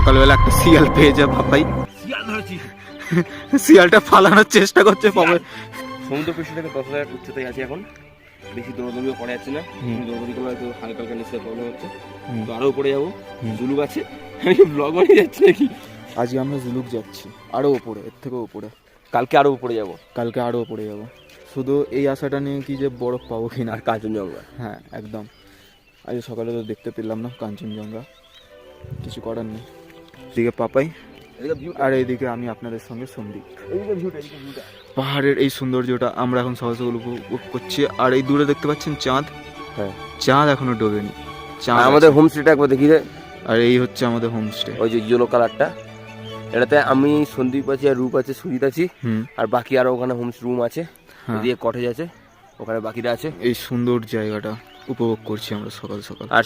সকালবেলা একটা শিয়াল পেয়ে যা পাপাই, শিয়াল ধরেছি। শিয়ালটা ফালানোর চেষ্টা করছে পাপাই। সমুদ্র পৃষ্ঠটাকে 10,000 উচ্চতায় আছে এখন, বেশি দৌড়াদৌড়িও করা যাচ্ছে না, দৌড়াদৌড়ি করলে হয়তো হালকা হালকা নিশ্চয় প্রবলেম হচ্ছে, তো আরও উপরে যাবো। জুলুক আছে, আমি ব্লগ বানিয়ে যাচ্ছি নাকি? আজকে আমরা জুলুক যাচ্ছি আরো উপরে, এর থেকেও উপরে, কালকে আরও উপরে যাবো, কালকে আরো উপরে যাব। শুধু এই আশাটা নিয়ে কি যে বরফ পাবো কিনা। আর কাঞ্চনজঙ্ঘা। হ্যাঁ একদম, আজ সকালে তো দেখতে পেলাম না কাঞ্চনজঙ্ঘা, কিছু করার নেই। এদিকে পাপাই আর এইদিকে আমি আপনাদের সঙ্গে সন্দীপ। পাহাড়ের এই সৌন্দর্যটা আমরা এখন সহজ উপভোগ করছি। আর এই দূরে দেখতে পাচ্ছেন চাঁদ, হ্যাঁ চাঁদ এখনো ডোবেনি, চাঁদ আমাদের আছে। হোমস্টেটা একবার দেখি রে। আর এই হচ্ছে আমাদের হোমস্টে। ওই যে ইয়েলো কালারটা, এটাতে আমি, সন্দীপ আছি, আর রূপ আছে, সুজিত আছি, আর বাকি আরো ওখানে হোমস রুম আছে, এদিকে কটেজ আছে, ওখানে বাকিরা আছে। এই সুন্দর জায়গাটা উপভোগ করছি আমরা সকাল সকাল। আর